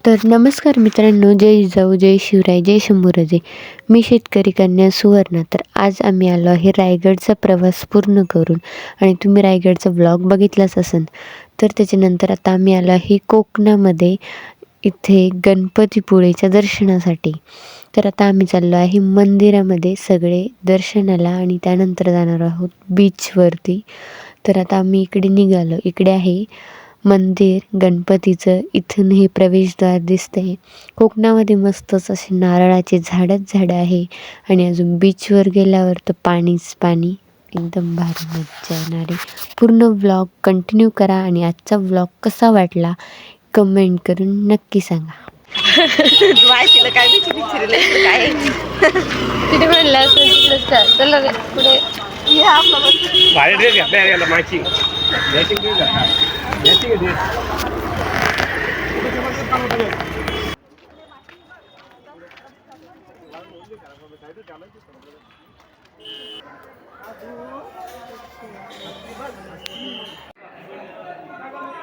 तर नमस्कार मित्रांनो, जय जिजाऊ, जय शिवराय, जय शंभूराजे. मी शेतकरी कन्या सुवर्णा. तर आज आम्ही आलो आहे रायगडचा प्रवास पूर्ण करून, आणि तुम्ही रायगडचा व्लॉग बघितलाच असेल. तर त्याच्यानंतर आता आम्ही आलो आहे कोकणामध्ये, इथे गणपतीपुळेच्या दर्शनासाठी. तर आता आम्ही चाललो आहे मंदिरामध्ये सगळे दर्शनाला, आणि त्यानंतर जाणार आहोत बीचवरती. तर आता आम्ही इकडे निघालो. इकडे आहे मंदिर गणपतीचं. इथून हे प्रवेशद्वार दिसतंय. कोकणामध्ये मस्तच असे नारळाचे झाडं आहे, आणि अजून बीचवर गेल्यावर तर पाणीच पाणी. एकदम भारी मज्जा येणार आहे. पूर्ण व्लॉग कंटिन्यू करा, आणि आजचा व्लॉग कसा वाटला कमेंट करून नक्की सांगा. काय तिथे म्हणलं असं तिकडेच का चला रे पुढे.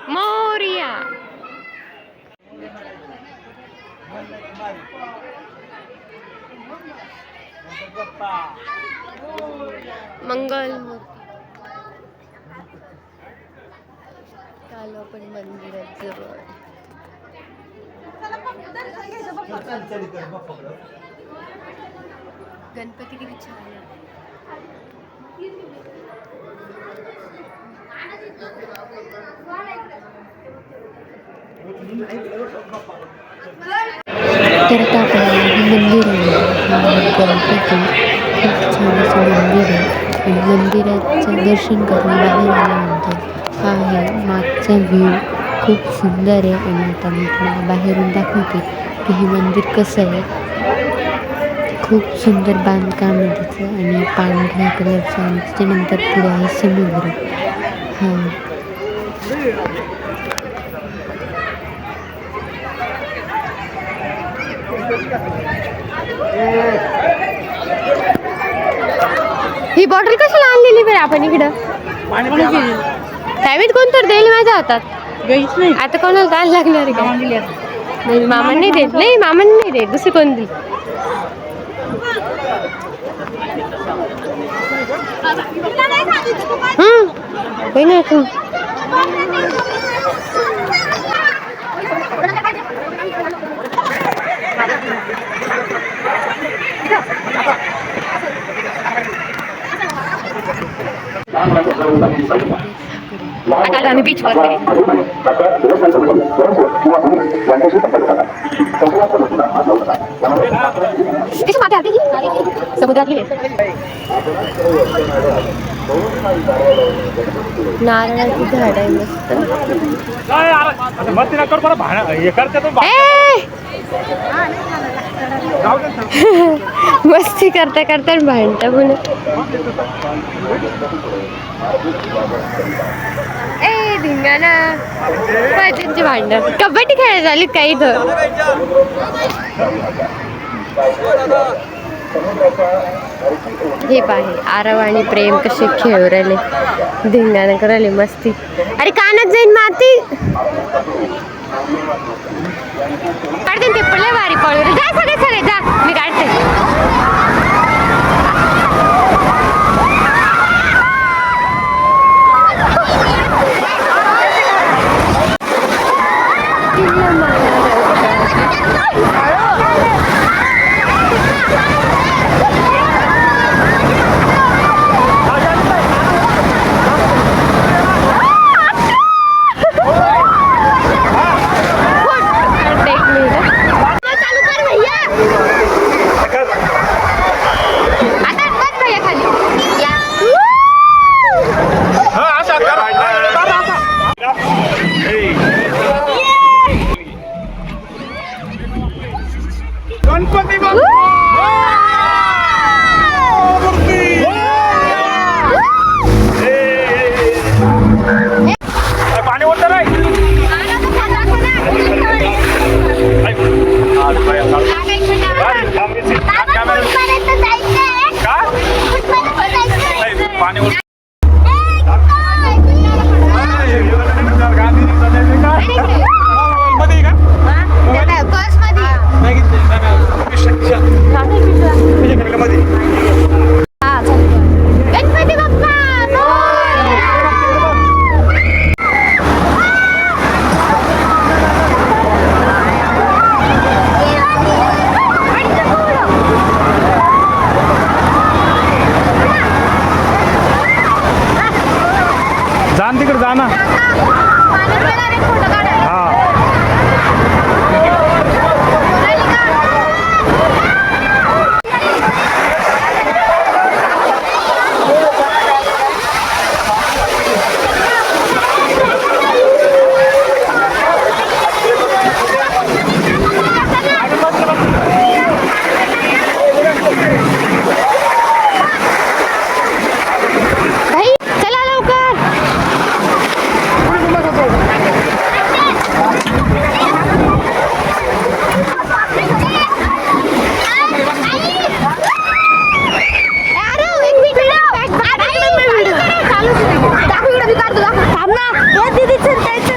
मोरिया मंगल आलो आपण मंदिरात जवळ. गणपती किती छान आहे. तर आता आपल्याला मंदिर आहे. गणपती खूप छान असं मंदिर आहे, आणि मंदिराचं दर्शन करून बाहेर आल्यानंतर हा आहे मागचा व्ह्यू. खूप सुंदर आहे, आणि आता मी तुम्हाला बाहेरून दाखवते की हे मंदिर कसं आहे. खूप सुंदर बांधकाम आहे तिचं, आणि पांढऱ्या कलरचं, आणि त्याच्यानंतर पुढे आहे समुद्र. हां, ही बॉटल कशाला आणलेली बरं आपण इकडं? फॅमिली कोण तर देईल माझ्या हातात. आता कोणाला काय लागणार का? नाही, मामान नाही देत. नाही, मामान नाही देत. दुसरी कोण देईल? ना तू आता आम्ही बीचवर समुद्रातली नारळाची झाड आहे मस्त. मस्ती करता करता भांडता पण. ए धिंगाणा त्यांची भांडण. कबड्डी खेळायला झालीत का इथं? हे पाहे आरव आणि प्रेम कसे खेळू राहिले, धिंगाणा करायले मस्ती. अरे कानात जाईन माती. काढते ते पडले भारी पळू. जा सगळे सगळे जा, मी काढते. दीदी चल काढायचं